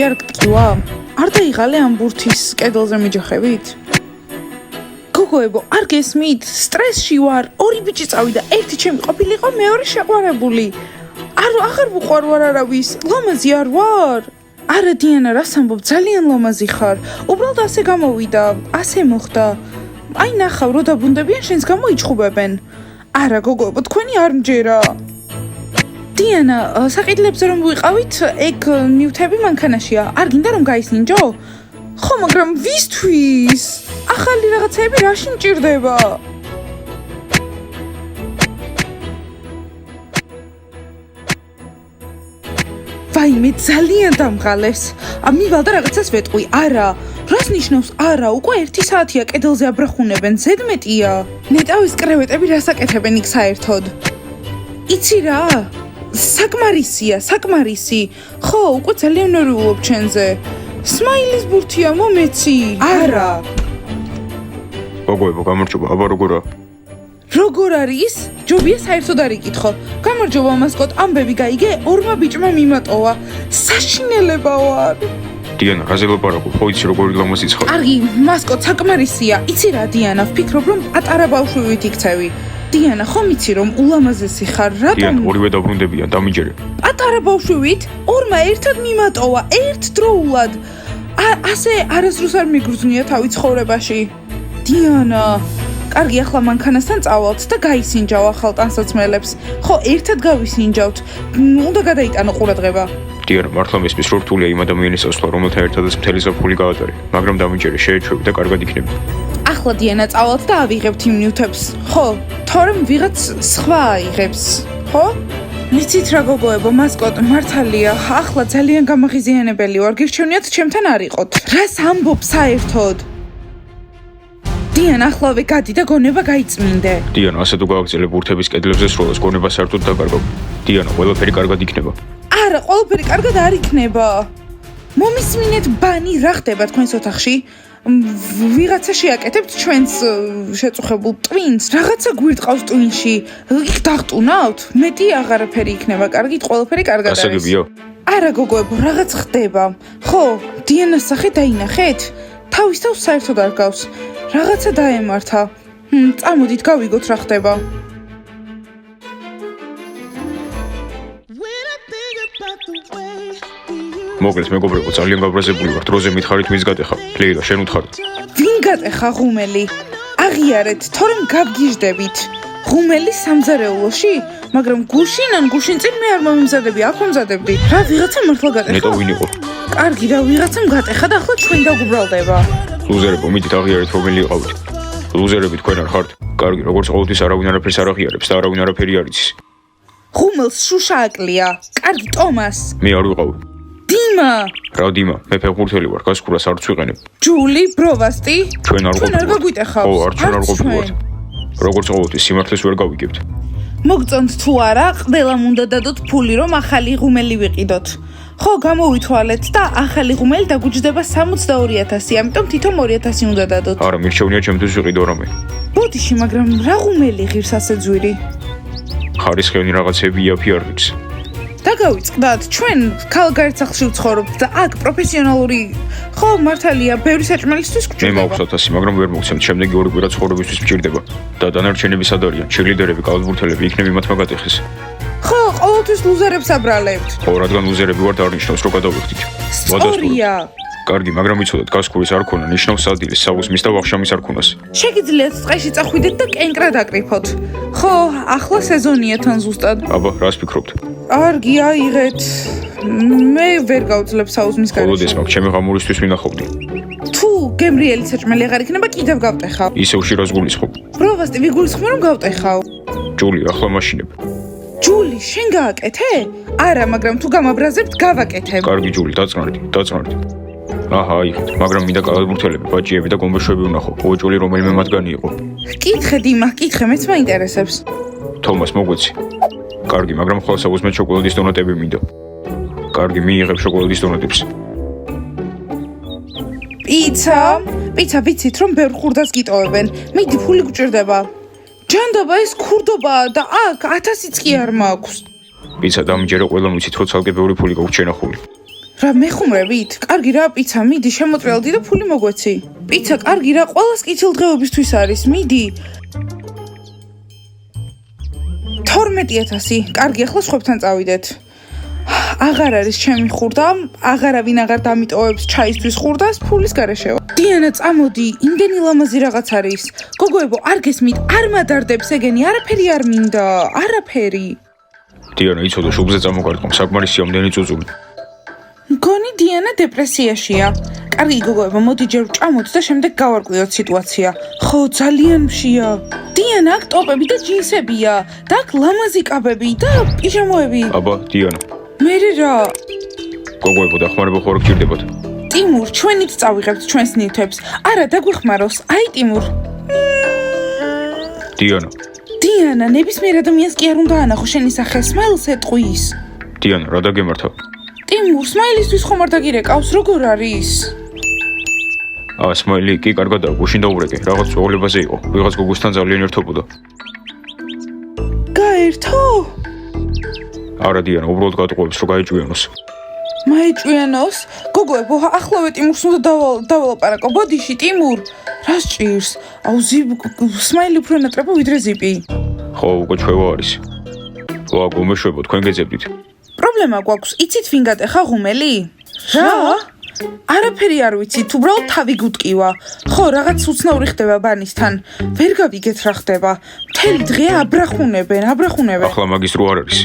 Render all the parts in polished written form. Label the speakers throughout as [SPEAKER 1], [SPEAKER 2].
[SPEAKER 1] ფიქვი არ გტკივა? არ დაიღალე ამ ბურთის კედელზე მიჯახებით? გოგოებო, არ გესმით? სტრესში ვარ, ორი ბიჭი წავიდა, ერთი ჩემი ყოფილიყო, მეორე შეყვარებული. აღარ ვუყვარ არავის, ლამაზი არ ვარ? არა დიანა, რას ამბობ, ძალიან ლამაზი ხარ. უბრალოდ ასე გამოვიდა, ასე მოხდა. აი ნახავ, რო დაბრუნდებიან შენს გამო იჩხუბებენ. არა გოგოებო, თქვენი არ მჯერა. დიანა, საყიდლებზე რომ ვიყავით, ეგ ნივთები მანქანაშია. არ გინდა რომ გაისინჯო? ხო, მაგრამ ვისთვის? ახალი რაღაცები რაში მჭირდება? ვაიმე, ძალიან დამღალეს. მივალ და რაღაცას ვეტყვი. არა, რას ნიშნავს არა? უკვე 1 საათია კედელზე აბრახუნებენ, ზედმეტია. ნეტავის კრევეტები რას აკეთებენ იქ საერთოდ? იცი რა? საკმარისი. ხო, უკვე ძალიან ნერვიულობ ჩენზე. სმაილის ბურთია, მომეცი. არა.
[SPEAKER 2] გოგოებო, გამარჯობა, აბა როგორა?
[SPEAKER 1] როგორ არის? ჯობია საერთოდ არ იკითხო. გამარჯობა მასკოტ, ამბები გაიგე? ორმა ბიჭმა მიმატოვა. საშინელება ვარ.
[SPEAKER 2] დიანა, რაზე ლაპარაკობ? ხო იცი როგორი ლამაზი ცხარ?
[SPEAKER 1] კარგი, მასკოტ საკმარისია. იცი რა დიანა, ვფიქრობ რომ პატარა ბავშვივით იქცევი. დიანა, ხომ იცი რომ ულამაზესი ხარ, რატომ?
[SPEAKER 2] დიანა, ორივე დაბრუნდებიან, დამიჯერე.
[SPEAKER 1] პატარა ბავშვივით? ორმა ერთად მიმატოვა, ერთდროულად. ასე არასდროს არ მიგრძნია თავი ცხოვრებაში. დიანა, კარგი, ახლა მანქანასთან წავალთ და გაისინჯავ ახალ ტანსაცმელებს. ხო, ერთად გავისინჯავთ. უნდა გადაიტანო ყურადღება.
[SPEAKER 2] დიანა, მართლა მესმის რომ რთულია იმ ადამიანის წასვლა, რომელთან ერთადაც მთელი ზაფხული გაატარე, მაგრამ დამიჯერე, შეეჩვევი და კარგად იქნება.
[SPEAKER 1] ახლა დიანა წავალთ და ავიღებთ იმ ნივთებს. ხო, თორემ ვიღაც სხვა აიღებს. ხო? მიცით რა გოგოებო, მასკოტ, მართალია, ახლა ძალიან გამაღიზიანებელი ვარ, გირჩევნიათ ჩემთან არ იყოთ. რას ამბობ საერთოდ? დიანა, ახლავე გადი და გონება გაიწმინდე.
[SPEAKER 2] დიანა, ასე თუ გააგრძელებ ბურთების კედლებზე სროლას, გონება საერთოდ დაკარგავ. დიანა, ყველაფერი კარგად იქნება.
[SPEAKER 1] არა, ყველაფერი კარგად არ იქნება. მომისმინეთ ბანი, რა ხდება თქვენს ოთახში? ვიღაცა შეაკეთებთ ჩვენს შეწუხებულ ტვინს? რაღაცა გვირტყავს ტვინში. იქ დაღტუნავთ? მეტი აღარაფერი იქნება, კარგით, ყველაფერი კარგად არის.
[SPEAKER 2] გასაგებია?
[SPEAKER 1] არა გოგოებო, რაღაც ხდება. ხო, დიანას სახე დაინახეთ? თავის თავს საერთოდ არ გავს. რაღაცა დაემართა. წამოდით გავიგოთ რა ხდება.
[SPEAKER 2] მოგეთ მეგობრებო, ძალიან გაბრაზებული ვარ, დროზე მითხარით ვინც გატეხა. ლეილა, შენ უთხარ.
[SPEAKER 1] ვინ გატეხა ღუმელი? აღიარეთ, თორემ გავგიჟდებით. ღუმელი სამზარეულოში? მაგრამ გუშინ წინ მე არ მომიმზადები, აქ მომზადებდი. რა ვიღაცა მართლა გატეხა?
[SPEAKER 2] ნეტო ვინ იყო?
[SPEAKER 1] კარგი, რა ვიღაცამ გატეხა და ახლა ჩვენ დაგუბრალდება.
[SPEAKER 2] ლუზერებო, მიდით აღიარეთ რომელი იყავით. ლუზერები თქვენ არ ხართ? კარგი, როგორც ყოველთვის არავინ არაფერს არ აღიარებს და არავინ არაფერი არ იცის.
[SPEAKER 1] ღუმელს შუშა აკლია. კარგი, ტომას.
[SPEAKER 2] მე არ ვიყავ.
[SPEAKER 1] დიმა.
[SPEAKER 2] რა დიმა, მე ფეხბურთელი ვარ, გასკურას არც ვიყენებ.
[SPEAKER 1] ჯული, ბროვასტი.
[SPEAKER 2] ჩვენ არ
[SPEAKER 1] გაგვიტეხავთ.
[SPEAKER 2] ხო, არ ჩვენ არ ყოფილვართ. როგორც ყოველთვის სიმართლეს ვერ გავიგებთ.
[SPEAKER 1] მოგწონთ თუ არა, ყველამ უნდა დადოთ ფული, რომ ახალი ღუმელი ვიყიდოთ. ხო, გამოვითვალეთ და ახალი ღუმელი დაგუჯდება 62,000, ამიტომ თითო 2,000 უნდა დადოთ.
[SPEAKER 2] არა, მირჩევნია ჩემთვის ვიყიდო რამე.
[SPEAKER 1] ბოდიში, მაგრამ რა ღუმელი ღირს ასე ძვირი?
[SPEAKER 2] ხარისხიანი რაღაცები იაფი არ ვიცი.
[SPEAKER 1] დაგავიწყდათ, ჩვენ ქალგარეთსახლში ვცხოვრობთ და აქ პროფესიონალური, ხო, მართალია, ბევრი საჭმელისთვის
[SPEAKER 2] მე
[SPEAKER 1] გვჭირდება.
[SPEAKER 2] მაქვს 1000, მაგრამ ვერ მოგცემთ, შემდეგი ორი კვირა ცხოვრებისთვის მჭირდება. და დანარჩენები სად არიან? ჩერლიდერები, კალათბურთელები, იქნები მათმა გატეხეს.
[SPEAKER 1] ხო, ყოველთვის ლუზერებს აბრალებთ.
[SPEAKER 2] ხო, რადგან ლუზერები ვართ, არ ნიშნავს, რომ გადავიხდით.
[SPEAKER 1] სწორია.
[SPEAKER 2] კარგი, მაგრამ იცოდეთ, გასკურის არ ქონა, ნიშნავს სადილის, საუზმის და ვახშამის არ ქონას.
[SPEAKER 1] შეგიძლიათ წყეში წახვიდეთ და კენკრა დაკრიფოთ. ხო, ახლა სეზონია თან ზუსტად.
[SPEAKER 2] აბა, რას ფიქრობთ?
[SPEAKER 1] კარგი, აიღეთ. მე ვერ გავძლებ საუზმის
[SPEAKER 2] ყოველდღე
[SPEAKER 1] გარეშე.
[SPEAKER 2] მაქვს, ჩემი ღამურისთვის მინახავდი.
[SPEAKER 1] თუ გემრიელი საჭმელი აღარ იქნება, კიდევ გავტეხავ.
[SPEAKER 2] ისევ შირას გულისხმობ.
[SPEAKER 1] ბროვასტი, ვიგულისხმე რომ გავტეხავ.
[SPEAKER 2] ჯული, ახლა მაშინებ.
[SPEAKER 1] ჯული, შენ გააკეთე? არა, მაგრამ თუ გამაბრაზებთ, გავაკეთებ.
[SPEAKER 2] კარგი ჯული, დაწნარდი. აჰა, აიღეთ, მაგრამ მინდა კალათბურთელები, ბაჭიები და გომბეშვები ვნახო. ოჯული რომელიმე მათგანი იყო.
[SPEAKER 1] კითხე დიმა, კითხე, მეც მაინტერესებს.
[SPEAKER 2] თომას, მოგვეცი. კარგი, მაგრამ ხვალ საუზმეთ შოკოლადის დონატები მინდა. კარგი, მიიღებ შოკოლადის დონატებს. პიცა, ვიცით რომ ბევრ ხურდას გიტოვებენ. მიდი, ფული გჭირდება. ჯანდაბა, ეს ქურდობაა და აქ 1000-იც კი არ მაქვს. პიცა დამიჯერე, ყველამ ვიცით რომ ცალკე ბევრი ფული გაქვს შენახული. რა მეხუმრებით? კარგი რა, პიცა, მიდი, შემოტრიალდი და ფული მოგვეცი. პიცა, კარგი რა, ყველას კეთილდღეობისთვის არის, მიდი. 12,000. კარგი, ახლა სხვებთან წავიდეთ. აღარ არის ჩემი ხურდა, აღარავინ აღარ დამიტოვებს ჩაისთვის ხურდას, ფულის გარეშევა. დიანა, წამოდი, იმდენი ლამაზი რაღაც არის. გოგოებო, არ გესმით, არ მადარდებს ეგენი, არაფერი არ მინდა, არაფერი.
[SPEAKER 3] დიანა, იცოდე, შუბლზე წამოგარტყომ, საკმარისია ამდენი წუწული.
[SPEAKER 2] მგონი დიანა დეპრესიაშია. კარგი გოგოებო, მოდი ჯერ ვჭამოთ და შემდეგ გავარკვიოთ სიტუაცია. ხო, ძალიან მშია. დიანა, აქ ტოპები და ჯინსებია და აქ ლამაზი კაბები და პიჟამოები.
[SPEAKER 3] აბა, დიანა.
[SPEAKER 2] მერე რა?
[SPEAKER 3] გოგოებო, დახმარება ხო არ გჭირდებათ?
[SPEAKER 2] ტიმურ, ჩვენით წავიღებთ ჩვენს ნივთებს. არა, დაგვეხმაროს. აი, ტიმურ.
[SPEAKER 3] დიანა.
[SPEAKER 2] დიანა, ნებისმიერ ადამიანს კი არ უნდა ანახო შენი სახე, სმაილს ეტყვის.
[SPEAKER 3] დიანა, რა დაგემართა?
[SPEAKER 2] ტიმურ, სმაილისთვის ხომ არ დაგირეკავს, როგორ არის?
[SPEAKER 3] სმაილი, კი, კარგადაა, გუშინ დაურეკე, რაღაც წვეულებაზე იყო. ვიღაც გოგოსთან ძალიან ერთობოდა.
[SPEAKER 2] გაერთო?
[SPEAKER 3] არა, დიანა, უბრალოდ გადაყვებს, რომ გაეჭვიანოს.
[SPEAKER 2] მაეჭვიანოს? გოგოებო, ახლავე ტიმურს უნდა დაველაპარაკო. ბოდიში, ტიმურ. რა სჭირს? აუ, სმაილი უფრო ენატრება ვიდრე ზიპი.
[SPEAKER 3] ხო, უკვე ჩვევა არის. ვა, გომეშვებო, თქვენ გეძებდით.
[SPEAKER 2] პრობლემა გვაქვს, იცით ვინ გატეხა ღუმელი? რა? არაფერი არ ვიცით, უბრალოდ თავი გუტკივა. ხო, რაღაც უცნაური ხდება ბანისთან. ვერ გავიგეთ რა ხდება. მთელი დღე აბრახუნებენ.
[SPEAKER 3] ახლა მაგის რო არ არის.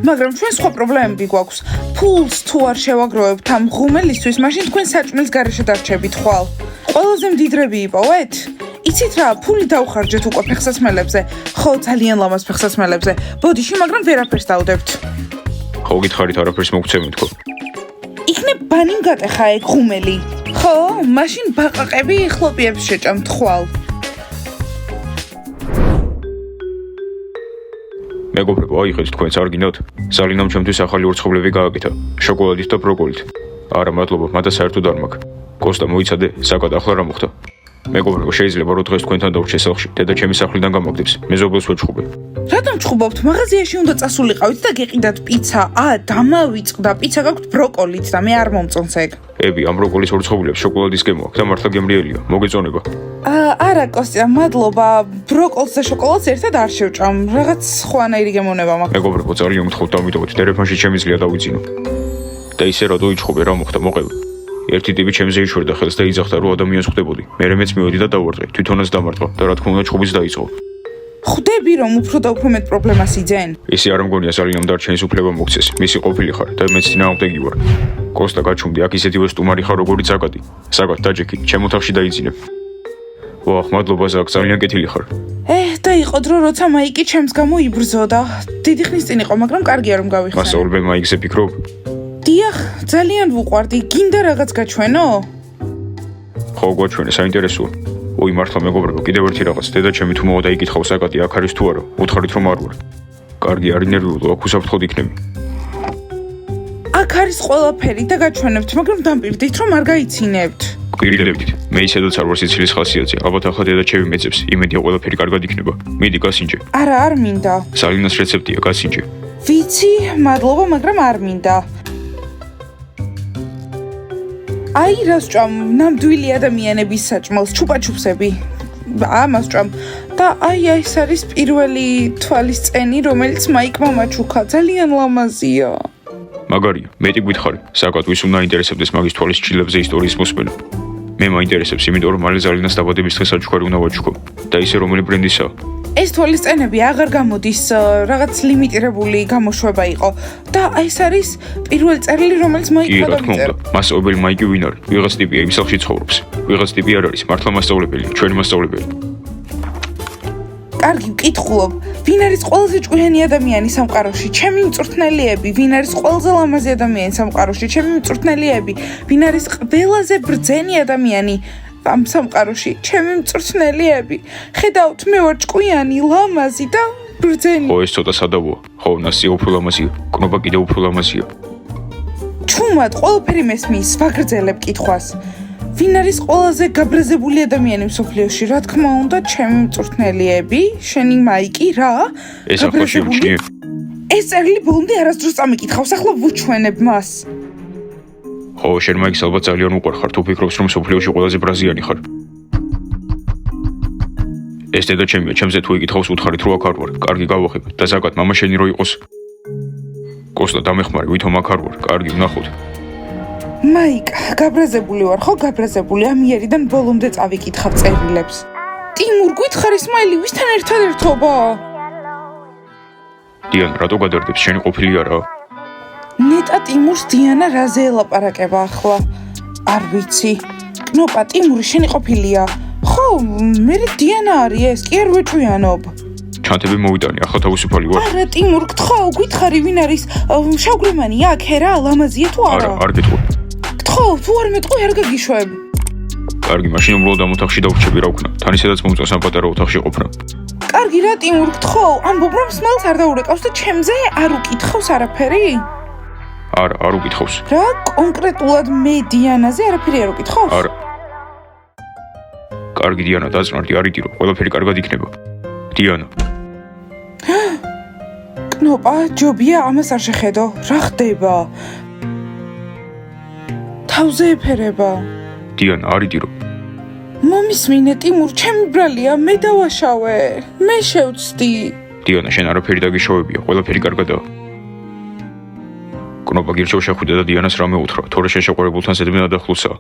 [SPEAKER 2] მაგრამ ჩვენ სხვა პრობლემები გვაქვს. ფულს თუ არ შევაგროვებთ ამ ღუმელისთვის, მაშინ თქვენ საჭმლის გარეშე დარჩებით ხვალ. ყველაზე მდიდრები იპოვეთ? იცით რა, ფული დავხარჯეთ უკვე ფეხსაცმელებზე. ხო, ძალიან ლამაზ ფეხსაცმელებზე. ბოდიში, მაგრამ ვერაფერს დავდებთ.
[SPEAKER 3] ხო, გითხარით, არაფერს მოგცემით ხო?
[SPEAKER 2] იქნებ ბანიმ გატეხა ეგ ღუმელი. ხო, მაშინ ბაყაყები ხლოპიებს შეჭამთ ხვალ.
[SPEAKER 3] მეგობრებო, აიღეთ თქვენს არ გინდათ? სალინამ ჩემთვის ახალი ორცხობლები გააკეთა, შოკოლადით და ბროკოლით. არა, მადლობა, მადა საერთოდ არ მაქვს. კოსტა მოიცადე, საკად ახლა რა მოხდა? მეგობრებო, შეიძლება რომ დღეს თქვენთან დავრჩე სახლში, დედა ჩემი სახლიდან გამაგდებს. მეზობელს ვეჩხუბე.
[SPEAKER 2] რატომ ჩხუბობთ? მაღაზიაში უნდა წასულიყავით და გეყიდათ პიცა. დამავიწყდა, პიცა გაქვთ ბროკოლით და მე არ მომწონს ეგ.
[SPEAKER 3] ები, ამ ბროკოლის ორცხობლებს შოკოლადის გემო აქვს და მართლა გემრიელია. მოგეწონება.
[SPEAKER 2] არა, კოსტია, მადლობა. ბროკოლს და შოკოლადს ერთად არ შევჭამ. რაღაც სხვანაირი გემოვნება მაქვს.
[SPEAKER 3] მეგობრებო, ძალიან გთხოვთ დამიტოვოთ, ტელეფონში შემიძლია დავიძინო. და ისე რა დაიჩხუბე, რა მოხდა, მოყევი. ერთი ტიპი ჩემზე იშვერდა ხელს და იძახდა, რომ ადამიანს ხვდებოდი. მერე მეც მივედი და დავარწე, თვითონაც დამარტყა და რა თქმა უნდა ჩხუბიც დაიწყო.
[SPEAKER 2] ხვდები რომ უფრო და უფრო მეტ პრობლემას იძენ.
[SPEAKER 3] ისე არ მგონია სალინამ დარჩენის უფლება მოგცეს. მისი ყოფილი ხარ და მეც წინააღმდეგი ვარ. კოსტა გაჩუმდი, აქ ისეთივე სტუმარი ხარ როგორიც აკადი. საკად დაჯექი, ჩემ ოთახში დაიძინებ. ვახ, მადლობა ზაკ, ძალიან კეთილი ხარ.
[SPEAKER 2] დაიყო დრო, როცა მაიკი ჩემს გამო იბრძოდა. დიდი ხნის წინ იყო, მაგრამ კარგია რომ გავიხსენე.
[SPEAKER 3] მასაურბე მაიკზე ფიქრობ?
[SPEAKER 2] დიახ, ძალიან ვუყვარდი. გინდა რაღაც გაჩვენო?
[SPEAKER 3] ხო, გვაჩვენე, საინტერესოა. ой, მართლა მეგობრებო, კიდევ ერთი რაღაც. დედა ჩემი თუ მოვა დაიკითხავ საკატი აქ არის თუ არა. უთხარით რომ არ ვარ. კარგი, არ ინერვიულო, აქ უსაფრთხოდ იქნები.
[SPEAKER 2] აქ არის ყველაფერი და გაჩვენებთ, მაგრამ დამპირდით რომ არ გაიცინებთ.
[SPEAKER 3] გვირილებდით. მე ისედაც არ ვარ სიცილის ხასიათზე. ალბათ ახლა დედა ჩემი მეძებს. იმედია ყველაფერი კარგად იქნება. მიდი გასინჯე.
[SPEAKER 2] არა, არ მინდა.
[SPEAKER 3] სალინას რეცეპტია, გასინჯე.
[SPEAKER 2] ვიცი, მადლობა, მაგრამ არ მინდა. აი რას ჭამ, ნამდვილი ადამიანების საჭმელს, ჩუპაჩუპსები. ამას ჭამ. და აი ეს არის პირველი თვალისწენი, რომელიც მაიკმა მაჩუქა. ძალიან ლამაზია.
[SPEAKER 3] მაგარია, მეტი გითხარი. საკად ვის უნდა ინტერესებდეს მაგის თვალის ჩილებზე ისტორიის მოსმენა. მე მაინტერესებს, იმიტომ რომ მალე ზალინას დაბადების დღეს საჩუქარი უნდა ვაჩუქო. და ისე რომელი ბრენდისაა?
[SPEAKER 2] ეს თვალისწენები აღარ გამოდის, რაღაც ლიმიტირებული გამოშვება იყო. და ეს არის პირველი წერილი, რომელიც მაიკმა
[SPEAKER 3] დავიწერა. მასწავლებელი მაიკი ვინ არის? ვიღაც ტიპია, იმ სახლში ცხოვრობს. ვიღაც ტიპი არ არის, მართლა მასწავლებელი, ჩვენი მასწავლებელი.
[SPEAKER 2] კარგი, ვკითხულობ. ვინ არის ყველაზე ჭკვიანი ადამიანი სამყაროში? ჩემი მწვრთნელიები. ვინ არის ყველაზე ლამაზი ადამიანი სამყაროში? ჩემი მწვრთნელიები. ვინ არის ყველაზე ბრძენი ადამიანი ამ სამყაროში? ჩემი მწვრთნელიები. ხედავთ, მე ვარ ჭკვიანი, ლამაზი და ბრძენი.
[SPEAKER 3] ხო, ეს ცოტა სადავოა. ხო, ნასია უფრო ლამაზია. კნობა კიდევ უფრო ლამაზია.
[SPEAKER 2] ჩუმად, ყველაფერი მესმის, ვაგრძელებ კითხვას. ვინ არის ყველაზე გაბრაზებული ადამიანი მსოფლიოში? რა თქმა უნდა, ჩემი მწვრთნელიები, შენი მაიკი, რა?
[SPEAKER 3] ეს ახლა შევჩნიე.
[SPEAKER 2] ეს წერილი ბოლომდე არასდროს წამიკითხავს, ახლა ვუჩვენებ მას.
[SPEAKER 3] ხო, შენ მაიქს ალბათ ძალიან უყვარხარ, თუ ფიქრობს, რომ სოფლიოში ყველაზე ბრაზიანი ხარ. ეს დედა ჩემია, ჩემზე თუ იკითხავს უთხარით, რო აქ არ ვარ. კარგი გავახებ და ზაკად მამა შენი რო იყოს. კოსტა დამეხმარე, ვითომ აქ არ ვარ. კარგი, ვნახოთ.
[SPEAKER 2] მაიკ, გაბრაზებული ვარ, ხო გაბრაზებული, ამიერიდან ბოლომდე წავიკითხავ წერილებს. ტიმურ, გითხარ ისმაილი, ვისთან ერთადერთობა?
[SPEAKER 3] დიანა, რატო გადარდებს? შენი ყოფილი არა?
[SPEAKER 2] ნეტა ტიმურს დიანა რაზე ელაპარაკება ახლა? არ ვიცი. კნოპა, ტიმური შენი ყოფილია. ხო, მე დიანა არის ეს, კი არ ვეჭვიანობ.
[SPEAKER 3] ჩანთები მოვიტანი, ახლა თავისუფალი ვარ.
[SPEAKER 2] არა, ტიმურ, გთხოვ, გითხარი ვინ არის? შავგრემანია, ქერა, ლამაზია თუ არა?
[SPEAKER 3] არა, არ გეტყვი.
[SPEAKER 2] გთხოვ, თუ არ მეტყვი, არ გაგიშვებ.
[SPEAKER 3] კარგი, მაშინ უბრალოდ ამ ოთახში დავრჩები რა ვქნა. თან ისედაც მომწონს ამ პატარა ოთახში ყოფნა.
[SPEAKER 2] კარგი რა, ტიმურ, გთხოვ, ამბობ რომ სმელს არ დაურეკავს და ჩემზე არ უკითხავს არაფერი?
[SPEAKER 3] არა, არ უკითხავს.
[SPEAKER 2] რა, კონკრეტულად მე დიანაზე არაფერი არ უკითხავს?
[SPEAKER 3] არა. კარგი დიანა, დაწნარდი, არ იტირო, ყველაფერი კარგად იქნება. დიანა.
[SPEAKER 2] კნოპა, ჯობია ამას არ შეხედო. რა ხდება? თავზე ეფერება.
[SPEAKER 3] დიანა, არ იტირო.
[SPEAKER 2] მომისმინე, ტიმურ, ჩემი ბრალია, მე დავაშავე. მე შევწდი.
[SPEAKER 3] დიანა, შენ არაფერი დაგიშოვებია, ყველაფერი კარგადაა. კნოპა გირჩევ შეხვიდა და დიანას რამე უთხრა, თორე შენ შეყვარებულთან ზედმე დადახლულსა.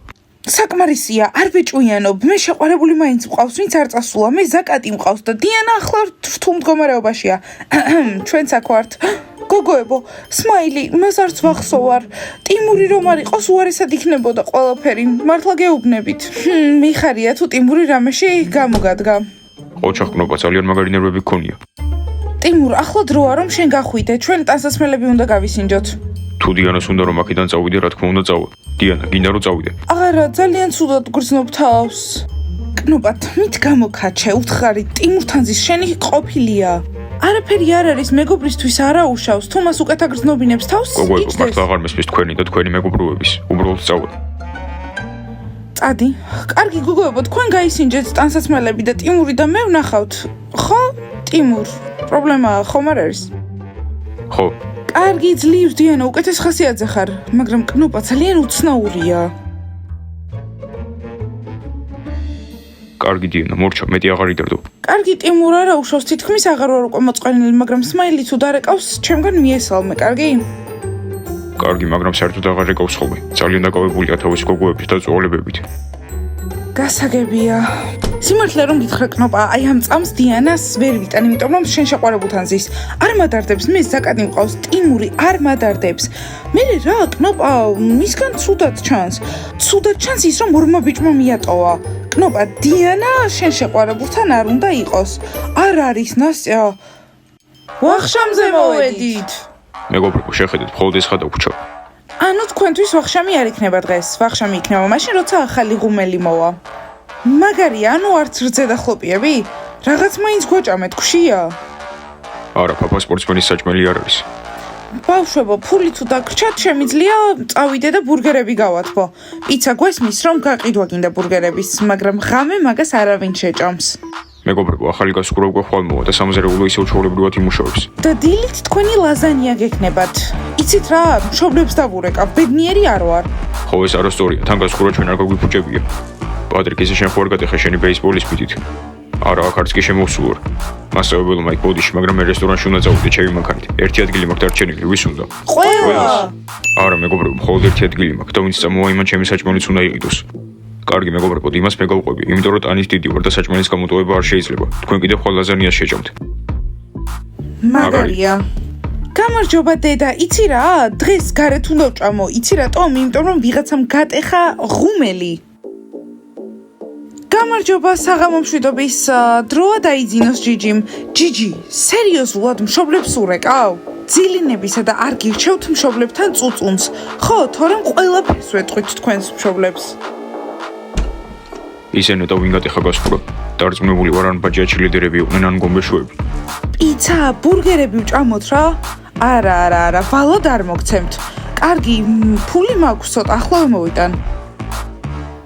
[SPEAKER 2] საკმარისია, არ ვეჭვიანობ. მე შეყვარებული მაინც მყავს, ვინც არ წასულა. მე ზაკატი მყავს და დიანა ახლა რთულ მდგომარეობაშია. ჩვენც აქ ვართ. გოგოებო, სმაილი, მას არც ვახსოვარ. ტიმური რომ არ იყოს, უარესად იქნებოდა ყველაფერი. მართლა გეუბნებით. მიხარია თუ ტიმური რამეში გამოგადგა.
[SPEAKER 3] ოჩახ კნოპა, ძალიან მაგარი ნერვები გქონია.
[SPEAKER 2] ტიმურ, ახლა დროა რომ შენ გახვიდე. ჩვენ ტანსაცმელები უნდა გავისინჯოთ.
[SPEAKER 3] თუ დიანას უნდა რომ აქედან წავიდე, რა თქმა უნდა წავა. დიანა, გინდა რომ წავიდე.
[SPEAKER 2] არა, ძალიან ცუდად გრძნობ თავს. კნოპა, თმით გამოკაჩე, უთხარი, ტიმურთან ზის შენი ყოფილია. არაფერი არ არის, მეგობრისთვის არა უშავს, თუ მას უკეთ აგრძნობინებს თავს,
[SPEAKER 3] გოგოებო,
[SPEAKER 2] იჯდეს.
[SPEAKER 3] მართლა აღარ მესმის თქვენი და თქვენი მეგობრობების, უბრალოდ წავა.
[SPEAKER 2] წადი. კარგი გოგოებო, თქვენ გაისინჯეთ ტანსაცმელები და ტიმური და მე ვნახავთ. ხო? ტიმურ, პრობლემაა, ხომ არ არის?
[SPEAKER 3] ხო,
[SPEAKER 2] კარგი, ძლივს დიანა, უკეთეს ხასიათზე ხარ, მაგრამ კნოპა ძალიან უცნაურია.
[SPEAKER 3] კარგი დიანა, მორჩა, მეტი აღარ იდრდო.
[SPEAKER 2] კარგი, ტიმურ არა უშავს, თითქმის აღარ ვარ უკვე მოწყენილი, მაგრამ სმაილი თუ დარეკავს, ჩემგან მიესალმე, კარგი?
[SPEAKER 3] კარგი, მაგრამ საერთოდ აღარ ეკავს ხოლმე. ძალიან დაკავებულია თავისი გოგოების და წვალებებით.
[SPEAKER 2] გასაგებია. სიმართლე რომ გითხრა კნოპა, აი ამ წამს დიანას ვერ ვიტან, იმიტომ რომ შენ შეყვარებულთან ზის. არ მადარდებს, მე ზაკატი მყავს, ტიმური არ მადარდებს. მე რა, კნოპა, მისგან ცუდად ჩანს. ცუდად ჩანს ის, რომ ორმა ბიჭმა მიატოვა. კნოპა, დიანა შენ შეყვარებულთან არ უნდა იყოს. არ არის, ნასტია. ვახშამზე მოვედით.
[SPEAKER 3] მეგობრებო, შეხედეთ, მხოლოდ ეს ხა დაგვრჩა.
[SPEAKER 2] ანუ თქვენთვის ვახშამი არ იქნება დღეს, ვახშამი იქნება მაშინ, როცა ახალი ღუმელი მოვა. მაგარია, ანუ არც რძე და ხლოპიები? რაღაც მაინც გვაჭამეთ, გშია?
[SPEAKER 3] არა, პაპა სპორტსმენის საჭმელი არ არის.
[SPEAKER 2] ბავშვებო, ფული თუ დაგრჩათ, შემიძლია წავიდე და ბურგერები გავათბო. პიცა გვესმის, რომ გაყიდვა გინდა ბურგერების, მაგრამ ღამე მაგას არავინ შეჭამს.
[SPEAKER 3] მეგობრებო, ახალი გასუკრა უკვე ხვალ მოვა და სამზარეულო ისევ ჩვეულებრივად იმუშავებს.
[SPEAKER 2] და დილით თქვენი ლაზანია გექნებათ. იცით რა, მშობლებს დავურეკავ, ბედნიერი არ ვარ.
[SPEAKER 3] ხო, ეს არასწორია, თან გასუკრა ჩვენ არ გაგვიფუჭებია. პატრიკ, ისე შენ ხო არ გატეხე შენი ბეისბოლის ფიტით? არა, აქ არც კი შემოვსულვარ. მასწავლებელო მაიკ ბოდიში, მაგრამ მე რესტორანში უნდა წავიდე ჩემი მანქანით. ერთი ადგილი მაქვს დარჩენილი, ვის უნდა?
[SPEAKER 2] ყველა.
[SPEAKER 3] არა, მეგობრებო, მხოლოდ ერთი ადგილი მაქვს და ვინც წამოვა იმან ჩემი საჭმელიც უნდა იყიდოს. კარგი მეგობრებო, იმას მე გავყვები, იმიტომ რომ ტანით დიდი ვარ და საჭმელის გამოტოვება არ შეიძლება. თქვენ კიდევ ხვალ ლაზანიას შეჭამთ.
[SPEAKER 2] მაგარია. გამარჯობა დედა, იცი რა? დღეს გარეთ უნდა ვჭამო. იცი რატომ? იმიტომ რომ ვიღაცამ გატეხა ღუმელი. გამარჯობა, საღამომშვიდობის დროა დაიძინოს ჯიჯიმ. ჯიჯი, სერიოზულად მშობლებს ურეკავ? ძილინებისა და არ გირჩევთ მშობლებთან წუწუნს. ხო, თორემ ყველაფერს ვეტყვით თქვენს მშობლებს.
[SPEAKER 3] ისენო და ვინ გატეხა გასუკრა? დარწმუნებული ვარ, ან ბაჯიაჩი ლიდერები იყვნენ, ან გომბეშვები.
[SPEAKER 2] პიცა, ბურგერები ვჭამოთ რა? არა, ვალოდ არ მოგცემთ. კარგი, ფული მაქვს ცოტა, ახლა მოვიტან.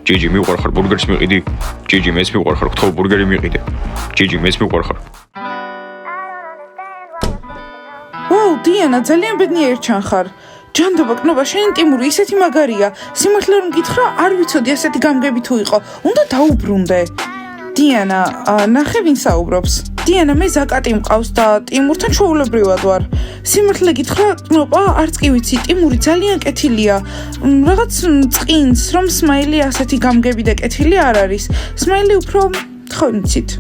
[SPEAKER 3] ჯიჯი, მიყვარხარ ბურგერს მიყიდი? ჯიჯი, მეც მიყვარხარ, გთხოვ ბურგერი მიყიდე. ჯიჯი, მეც მიყვარხარ.
[SPEAKER 2] ვაუ, დიანა, ძალიან ბედნიერი ჩანხარ. ჯანდაბა კნობა შენ ტიმური ისეთი მაგარია სიმართლე რომ გითხრა არ ვიცოდი ასეთი გამგები თუ იყო უნდა დაუბრუნდე დიანა ნახე ვინ საუბრობს დიანა მე ზაკატი მყავს და ტიმურთან ჩვეულებრივად ვარ სიმართლე გითხრა კნობა არც კი ვიცი ტიმური ძალიან კეთილია რაღაც წინს რომ სმაილი ასეთი გამგები და კეთილი არ არის სმაილი უფრო ხონიცით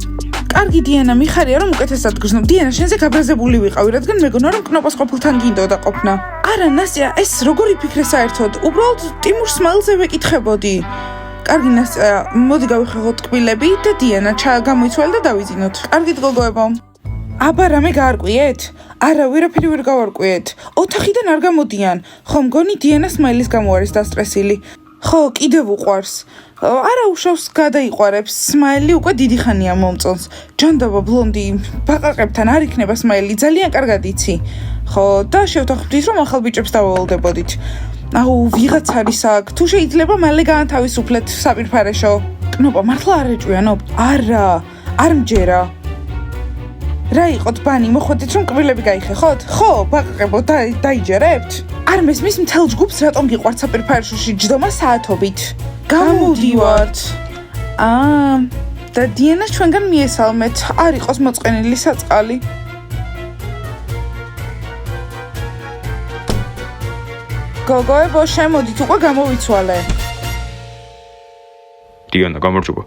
[SPEAKER 2] კარგი დიანა მიხარია რომ უკეთესად გრძნობ დიანა შენზე გაბრაზებული ვიყავი რადგან მეგონა რომ კნობას ყოფილთან გინდოდა ყოფნა არა ნასტია ეს როგორი ფიქრე საერთოდ უბრალოდ ტიმურ სმაილზე ვეკითხებოდი კარგი ნასტია მოდი გავიხაღოთ კბილები და დიანა გამოიცვალე და დავიძინოთ კარგით გოგოებო აბა რამე გაარკვიეთ არა ვერაფერი ვერ გავარკვიეთ ოთახიდან არ გამოდიან ხო მგონი დიანა სმაილის გამო არის დასტრესილი ხო კიდევ უყვარს არა უშავს გადაიყვარებს სმაილი უკვე დიდი ხანია მომწონს ჯანდაბა ბლონდი ბაყაყებთან არ იქნება სმაილი ძალიან კარგად იცი ხო და შევთანხმდით რომ ახალ ბიჭებს დავავალდებოდით აუ ვიღაც არის აქ თუ შეიძლება მალე გაანთავისუფლეთ საპირფარეშო კნობა მართლა არ ეჭვიანობ არა არ მჯერა რა იყოთ ბანი მოხვედით რომ კბილები გაიხეხოთ ხო ბაყაყებო დაიჯერებთ არ მესმის მთელ ჯგუფს რატომ გიყვართ საპირფარეშოში ჯდომა საათობით გამოდივართ და დიანა ჩვენგან მიესალმეთ არ იყოს მოწყენილი საწყალი გოგოებო შემოდით უკვე გამოვიცვალე
[SPEAKER 3] დიანა გამარჯობა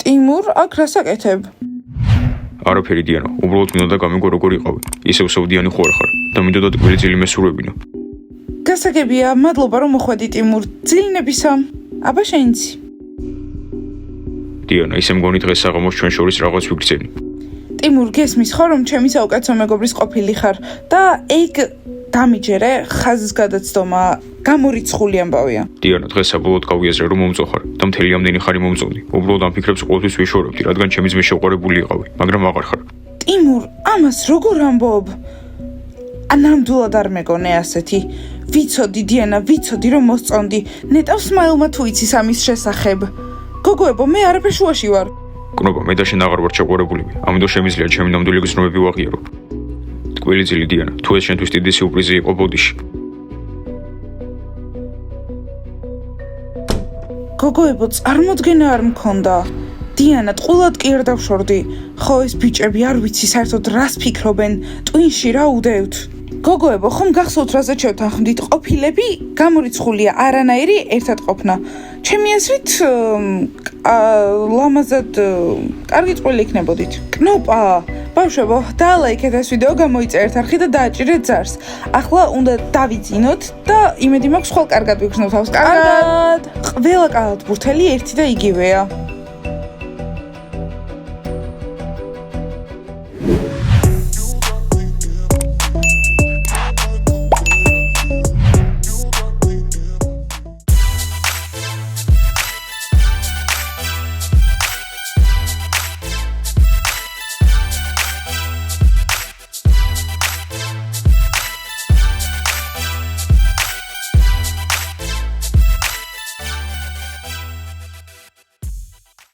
[SPEAKER 2] ტიმურ აქ რას აკეთებ
[SPEAKER 3] არაფერი დიანა უბრალოდ მინდოდა გამიგო როგორ იყავი ისევ სევდიანი ხო არ ხარ და მინდოდა ტკბილი ძილი მესურვებინა
[SPEAKER 2] გასაგებია მადლობა რომ მოხვედი ტიმურ ძილინებისა აბა შენიცი
[SPEAKER 3] დიანა ისე მგონი დღეს საღამოს ჩვენ შორის რაღაც ვიგრძენი
[SPEAKER 2] ტიმურ გესმის ხო რომ ჩემი საუკეთესო მეგობრის ყოფილი ხარ და ეგ დამიჯერე ხაზის გადაცდომა გამორიცხული ამბავია
[SPEAKER 3] დიანა დღეს საბოლოოდ გავიაზრე რომ მომწოხარ და მთელი ამდენი ხანი მომწონდი უბრალოდ ამ ფიქრებს ყოველთვის ვიშორებდი რადგან ჩემი ძმის შეყვარებული იყავი მაგრამ აღარ ხარ
[SPEAKER 2] ტიმურ ამას როგორ ამბობ ნამდვილად არ მეგონე ასეთი ვიცოდი დიანა ვიცოდი რომ მოსწონდი ნეტავ სმაილმა თუ იცის ამის შესახებ გოგოებო მე არაფერ შუაში ვარ
[SPEAKER 3] კნობა მე და შენ აღარ ვარ შეყვარებულები ამიტომ შემიძლია ჩემი ნამდვილი გრძნობები ვაღიარო ტკბილი ძილი დიანა თუ ეს შენთვის დიდი სიურპრიზი იყო ბოდიში
[SPEAKER 2] გოგოებო წარმოდგენა არ მქონდა დიანა ტყულად კი არ დავშორდი ხო ეს ბიჭები არ ვიცი საერთოდ რას ფიქრობენ ტვინში რა უდევთ გოგოებო ხომ გახსოვთ რაზე შევთანხმდით ყოფილები გამორიცხულია არანაირი ერთად ყოფნა ჩემი აზრით ლამაზად კარგი წყვილი იქნებოდით კნოპა ბავშვებო დაალაიქეთ ეს ვიდეო გამოიწერეთ არხი და დააჭირეთ ძარს ახლა უნდა დავიძინოთ და იმედი მაქვს ხვალ კარგად ვიგრძნობთ თავს კარგად ყველა კალათბურთელი ერთი და იგივეა